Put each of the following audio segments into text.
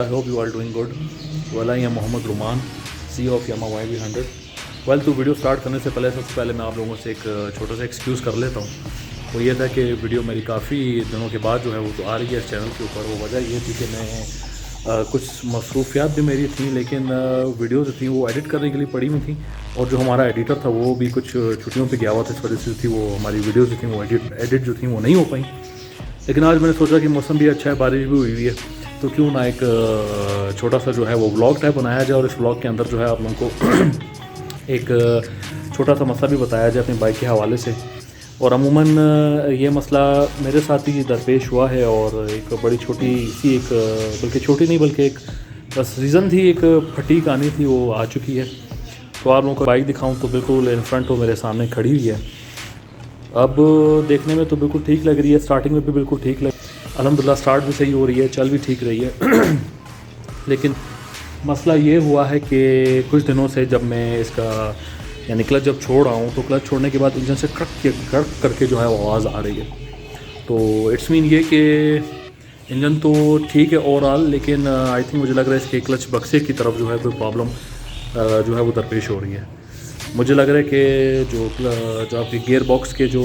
I hope you are doing good. Well, I am Mohammad Ruman, CEO of Yamaha YB100. Well तो video start करने से सबसे पहले मैं आप लोगों से एक छोटा सा एक्सक्यूज़ कर लेता हूँ। वो ये था कि वीडियो मेरी काफ़ी दिनों के बाद जो है वो तो आ रही है इस चैनल के ऊपर। वो वजह ये थी कि मैं कुछ मसरूफियात भी मेरी थी, लेकिन वीडियो जो थी वो एडिट करने के लिए पड़ी हुई थी, और जो हमारा एडिटर था वो भी कुछ छुट्टियों पे गया हुआ था। इस वजह से थी वो हमारी वीडियोज़ जो थी वो एडिट जो थी वो नहीं हो पाई। लेकिन आज मैंने सोचा कि मौसम भी अच्छा है, बारिश भी हुई है, तो क्यों ना एक छोटा सा जो है वो व्लॉग टाइप बनाया जाए, और इस व्लॉग के अंदर जो है आप लोगों को एक छोटा सा मसला भी बताया जाए अपनी बाइक के हवाले से। और अमूमन ये मसला मेरे साथ ही दरपेश हुआ है, और एक बड़ी छोटी सी एक बल्कि छोटी नहीं बल्कि एक बस रीज़न थी, एक फटी कहानी थी, वो आ चुकी है। तो आप लोगों को बाइक दिखाऊं तो बिल्कुल इन फ्रंट वो मेरे सामने खड़ी हुई है। अब देखने में तो बिल्कुल ठीक लग रही है, स्टार्टिंग में भी बिल्कुल ठीक लग, अल्हम्दुलिल्लाह स्टार्ट भी सही हो रही है, चल भी ठीक रही है। लेकिन मसला ये हुआ है कि कुछ दिनों से जब मैं इसका यानी क्लच जब छोड़ रहा हूँ, तो क्लच छोड़ने के बाद इंजन से कड़क करके जो है वो आवाज़ आ रही है। तो इट्स मीन ये कि इंजन तो ठीक है ओवरऑल, लेकिन आई थिंक मुझे लग रहा है इसके क्लच बक्से की तरफ जो है कोई प्रॉब्लम जो है वो दरपेश हो रही है। मुझे लग रहा है कि जो आपके गियर बॉक्स के जो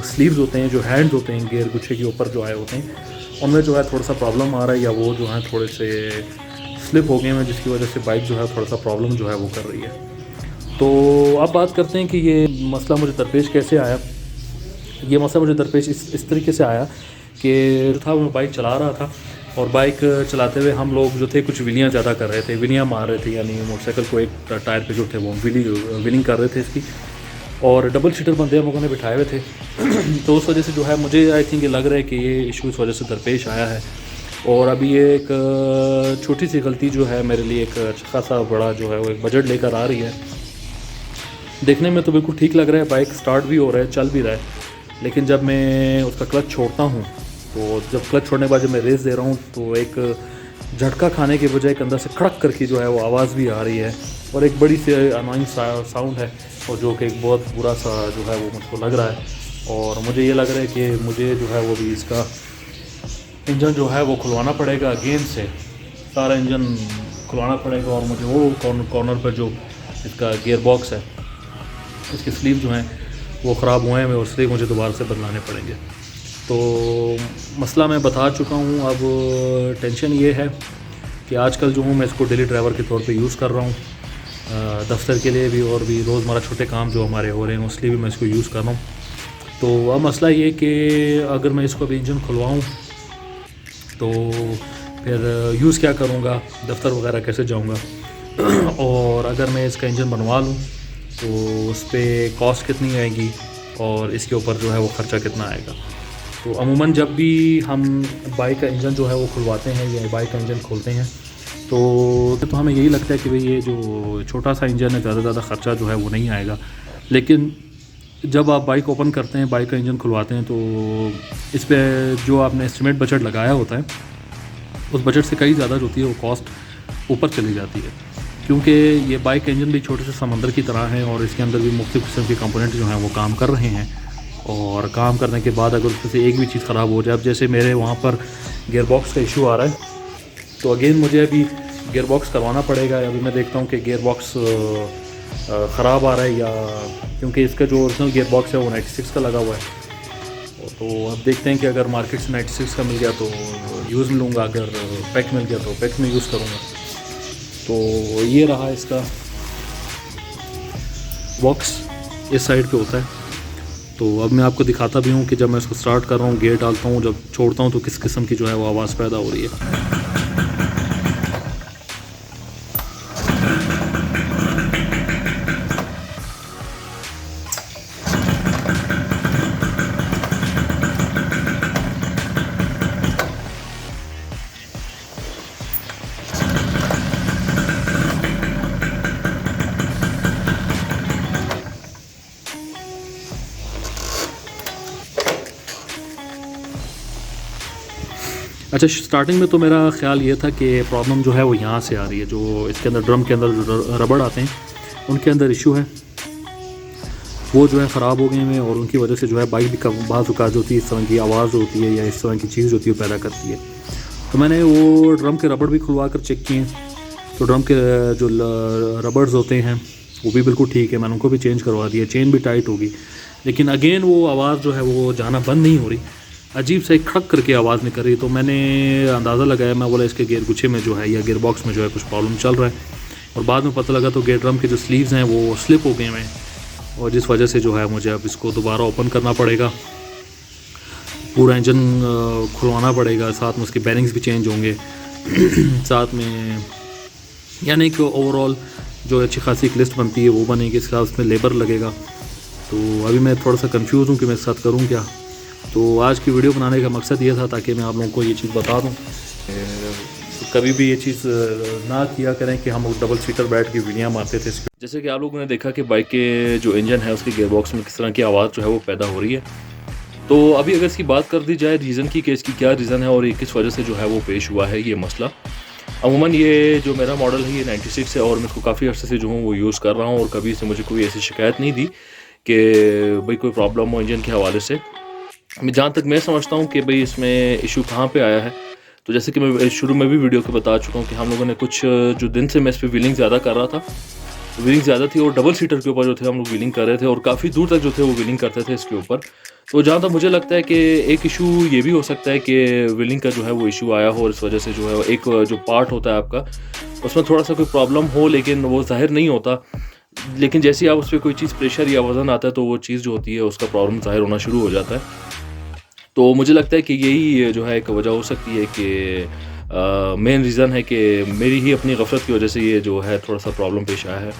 स्लीव्स होते हैं, जो हैंड्स होते हैं गियर गुच्छे के ऊपर जो आए होते हैं, उनमें जो है थोड़ा सा प्रॉब्लम आ रहा है, या वो जो है थोड़े से स्लिप हो गए हैं, जिसकी वजह से बाइक जो है थोड़ा सा प्रॉब्लम जो है वो कर रही है। तो अब बात करते हैं कि ये मसला मुझे दरपेश कैसे आया। ये मसला मुझे दरपेश इस तरीके से आया कि था मैं बाइक चला रहा था, और बाइक चलाते हुए हम लोग जो थे कुछ विलियाँ ज़्यादा कर रहे थे, विलियाँ मार रहे थे, यानी मोटरसाइकिल को एक टायर पे जो थे वो विलिंग कर रहे थे इसकी, और डबल सीटर बंदे हम लोगों ने बिठाए हुए थे। तो उस वजह से जो है मुझे आई थिंक ये लग रहा है कि ये इशू इस वजह से दरपेश आया है। और अभी ये एक छोटी सी गलती जो है मेरे लिए एक खासा बड़ा जो है वो एक बजट लेकर आ रही है। देखने में तो बिल्कुल ठीक लग रहा है, बाइक स्टार्ट भी हो रहा है, चल भी रहा है, लेकिन जब मैं उसका क्लच छोड़ता हूँ, तो जब क्लच छोड़ने के बाद जब मैं रेस दे रहा हूँ, तो एक झटका खाने के बजाय एक अंदर से खड़क करके जो है वो आवाज़ भी आ रही है, और एक बड़ी सी अनोइंग साउंड है, और जो कि एक बहुत बुरा सा जो है वो मुझको लग रहा है। और मुझे ये लग रहा है कि मुझे जो है वो भी इसका इंजन जो है वो खुलवाना पड़ेगा, अगेन से सारा इंजन खुलवाना पड़ेगा, और मुझे वो कॉर्नर पर जो इसका गियर बॉक्स है, इसके स्लीव जो हैं वो ख़राब हुए हैं, और स्लीव मुझे दोबारा से बदलाने पड़ेंगे। तो मसला मैं बता चुका हूँ। अब टेंशन ये है कि आजकल जो हूँ मैं इसको डेली ड्राइवर के तौर पे यूज़ कर रहा हूँ, दफ्तर के लिए भी, और भी रोज़मर्रा छोटे काम जो हमारे हो रहे हैं उसके लिए भी मैं इसको यूज़ कर रहा हूँ। तो अब मसला ये कि अगर मैं इसको अभी इंजन खुलवाऊँ तो फिर यूज़ क्या करूँगा, दफ्तर वगैरह कैसे जाऊँगा, और अगर मैं इसका इंजन बनवा लूँ तो उस पर कॉस्ट कितनी आएगी, और इसके ऊपर जो है वो ख़र्चा कितना आएगा। तो अमूमन जब भी हम बाइक का इंजन जो है वो खुलवाते हैं या बाइक का इंजन खोलते हैं, तो हमें यही लगता है कि भाई ये जो छोटा सा इंजन है, ज़्यादा ख़र्चा जो है वो नहीं आएगा। लेकिन जब आप बाइक ओपन करते हैं, बाइक का इंजन खुलवाते हैं, तो इस पर जो आपने एस्टिमेट बजट लगाया होता है, उस बजट से कई ज़्यादा जो होती है वो कॉस्ट ऊपर चली जाती है, क्योंकि ये बाइक का इंजन भी छोटे से समंदर की तरह है, और इसके अंदर भी मुख्तलिफ़ किस्म के कंपोनेंट जो हैं वो काम कर रहे हैं। और काम करने के बाद अगर उसमें से एक भी चीज़ ख़राब हो जाए, अब जैसे मेरे वहाँ पर गियर बॉक्स का इशू आ रहा है, तो अगेन मुझे अभी गियर बॉक्स करवाना पड़ेगा। अभी मैं देखता हूँ कि गियर बॉक्स ख़राब आ रहा है, या क्योंकि इसका जो ओरिजिनल गियर बॉक्स है वो 96 का लगा हुआ है। तो अब देखते हैं कि अगर मार्केट से 96 का मिल गया तो यूज़ में लूँगा, अगर पैक मिल गया तो पैक में यूज़ करूँगा। तो ये रहा इसका बॉक्स, इस साइड पे होता है। तो अब मैं आपको दिखाता भी हूँ कि जब मैं इसको स्टार्ट कर रहा हूँ, गियर डालता हूँ, जब छोड़ता हूँ तो किस किस्म की जो है वो आवाज़ पैदा हो रही है। अच्छा, स्टार्टिंग में तो मेरा ख़्याल ये था कि प्रॉब्लम जो है वो यहाँ से आ रही है, जो इसके अंदर ड्रम के अंदर जो रबड़ आते हैं उनके अंदर इशू है, वो जो है ख़राब हो गए हैं, और उनकी वजह से जो है बाइक भी बाज़ औक़ात जो होती है इस तरह की आवाज़ होती है, या इस तरह की चीज़ होती है पैदा करती है। तो मैंने वो ड्रम के रबड़ भी खुलवा कर चेक किए, तो ड्रम के जो रबर्स होते हैं वो भी बिल्कुल ठीक है, मैंने उनको भी चेंज करवा दिया, चेन भी टाइट होगी। लेकिन अगेन वो आवाज़ जो है वो जाना बंद नहीं हो रही, अजीब सा एक खड़क करके आवाज़ निकल रही। तो मैंने अंदाज़ा लगाया, मैं बोला इसके गेयर गुच्छे में जो है या गेयर बॉक्स में जो है कुछ प्रॉब्लम चल रहा है, और बाद में पता लगा तो गेयर ड्रम के जो स्लीव्स हैं वो स्लिप हो गए हैं, और जिस वजह से जो है मुझे अब इसको दोबारा ओपन करना पड़ेगा, पूरा इंजन खुलवाना पड़ेगा, साथ में उसके बैरिंग्स भी चेंज होंगे साथ में यानी कि ओवरऑल जो अच्छी खासी एक लिस्ट बनती है वो बनेगी, इसका उसमें लेबर लगेगा। तो अभी मैं थोड़ा सा कंफ्यूज हूँ कि मैं इसके साथ करूँ क्या। तो आज की वीडियो बनाने का मकसद ये था ताकि मैं आप लोगों को ये चीज़ बता दूँ, कभी भी ये चीज़ ना किया करें कि हम डबल सीटर बैठ के वीडियो मारते थे। जैसे कि आप लोगों ने देखा कि बाइक के जो इंजन है उसके गेयर बॉक्स में किस तरह की आवाज़ जो है वो पैदा हो रही है। तो अभी अगर इसकी बात कर दी जाए रीज़न की कि इसकी क्या रीज़न है और ये किस वजह से जो है वो पेश हुआ है ये मसला। अमूमन ये जो मेरा मॉडल है ये 96 है और मैं इसको काफ़ी अर्से से जो हूँ वो यूज़ कर रहा हूँ, और कभी इससे मुझे कोई ऐसी शिकायत नहीं दी कि भाई कोई प्रॉब्लम हो इंजन के हवाले से। मैं जहाँ तक मैं समझता हूँ कि भाई इसमें इशू कहाँ पे आया है, तो जैसे कि मैं शुरू में भी वीडियो के बता चुका हूँ कि हम लोगों ने कुछ जो दिन से मैं इस पर व्हीलिंग ज़्यादा कर रहा था, व्हीलिंग ज़्यादा थी और डबल सीटर के ऊपर जो थे हम लोग व्हीलिंग कर रहे थे और काफ़ी दूर तक जो थे वो व्हीलिंग करते थे इसके ऊपर। तो जहाँ तक मुझे लगता है कि एक इशू ये भी हो सकता है कि व्हीलिंग का जो है वो इशू आया हो और इस वजह से जो है एक जो पार्ट होता है आपका उसमें थोड़ा सा कोई प्रॉब्लम हो, लेकिन वो ज़ाहिर नहीं होता। लेकिन जैसे आप उस पर कोई चीज़ प्रेशर या वज़न आता है तो वो चीज़ जो होती है उसका प्रॉब्लम ज़ाहिर होना शुरू हो जाता है। तो मुझे लगता है कि यही जो है एक वजह हो सकती है कि मेन रीज़न है कि मेरी ही अपनी गफलत की वजह से ये जो है थोड़ा सा प्रॉब्लम पेश आया है।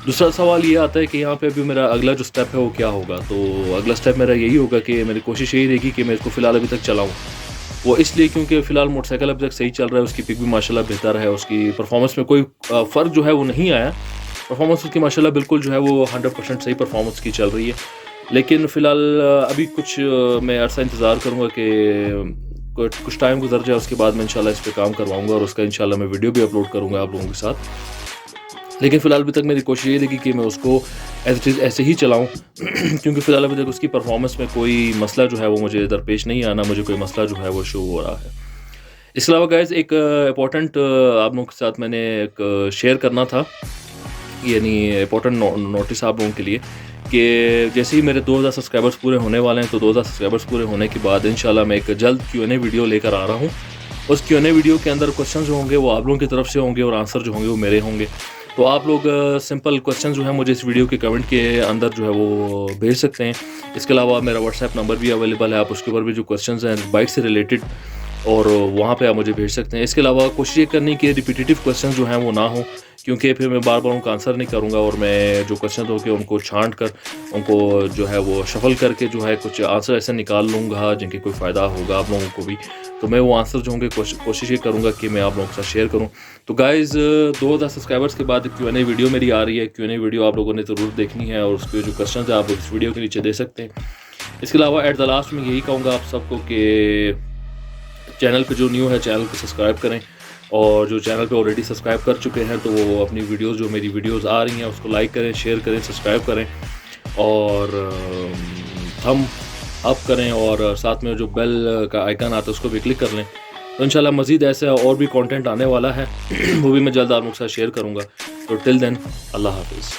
दूसरा सवाल ये आता है कि यहाँ पे अभी मेरा अगला जो स्टेप है वो क्या होगा। तो अगला स्टेप मेरा यही होगा कि मेरी कोशिश यही रहेगी कि मैं इसको फ़िलहाल अभी तक चलाऊँ। वो इसलिए क्योंकि फ़िलहाल मोटरसाइकिल अभी तक सही चल रहा है, उसकी पिक भी माशाल्लाह बेहतर है, उसकी परफॉर्मेंस में कोई फ़र्क जो है वो नहीं आया। परफॉर्मेंस उसकी माशाल्लाह बिल्कुल जो है वो 100% सही परफॉर्मेंस की चल रही है। लेकिन फ़िलहाल अभी कुछ मैं अरसा इंतज़ार करूँगा कि कुछ टाइम गुजर जाए, उसके बाद मैं इंशाल्लाह इस पर काम करवाऊँगा और उसका इंशाल्लाह मैं वीडियो भी अपलोड करूँगा आप लोगों के साथ। लेकिन फ़िलहाल अभी तक मेरी कोशिश ये रहेगी कि मैं उसको ऐसे ही चलाऊँ क्योंकि फ़िलहाल अभी तक उसकी परफॉर्मेंस में कोई मसला जो है वो मुझे दरपेश नहीं आना, मुझे कोई मसला जो है वो शो हो रहा है। इसके अलावा गाइज़ एक इम्पोर्टेंट आप लोगों के साथ मैंने एक शेयर करना था, यानी इम्पोर्टेंट नोटिस आप लोगों के लिए कि जैसे ही मेरे 2000 सब्सक्राइबर्स पूरे होने वाले हैं, तो 2000 सब्सक्राइबर्स पूरे होने के बाद इंशाल्लाह मैं एक जल्द Q&A वीडियो लेकर आ रहा हूँ। उस Q&A वीडियो के अंदर क्वेश्चन जो होंगे वो आप लोगों की तरफ से होंगे और आंसर जो होंगे वो मेरे होंगे। तो आप लोग सिंपल क्वेश्चन जो है मुझे इस वीडियो के कमेंट के अंदर जो है वो भेज सकते हैं। इसके अलावा मेरा व्हाट्सएप नंबर भी अवेलेबल है, आप उसके ऊपर भी जो क्वेश्चन हैं बाइक से रिलेटेड और वहाँ पे आप मुझे भेज सकते हैं। इसके अलावा कोशिश ये करनी कि रिपीटेटिव क्वेश्चन जो हैं वो ना हो, क्योंकि फिर मैं बार बार उनका आंसर नहीं करूँगा और मैं जो क्वेश्चन होंगे उनको छांट कर उनको जो है वो शफल करके जो है कुछ आंसर ऐसे निकाल लूँगा जिनके कोई फ़ायदा होगा आप लोगों को भी। तो मैं वो आंसर जो होंगे कोशिश ये करूँगा कि मैं आप लोगों के साथ शेयर करूँ। तो गाइज़ 2000 सब्सक्राइबर्स के बाद Q&A वीडियो मेरी आ रही है। Q&A वीडियो आप लोगों ने ज़रूर देखनी है और उस पर जो क्वेश्चन है आप इस वीडियो के नीचे दे सकते हैं। इसके अलावा एट द लास्ट में यही कहूँगा आप सबको कि चैनल पे जो न्यू है चैनल को सब्सक्राइब करें, और जो चैनल पे ऑलरेडी सब्सक्राइब कर चुके हैं तो वो अपनी वीडियोस जो मेरी वीडियोस आ रही हैं उसको लाइक करें, शेयर करें, सब्सक्राइब करें और थंब अप करें और साथ में जो बेल का आइकन आता है उसको भी क्लिक कर लें। तो इंशाल्लाह मज़ीद ऐसा और भी कंटेंट आने वाला है वो भी मैं जल्द आप लोगों के साथ शेयर करूँगा। तो टिल देन अल्लाह हाफिज़।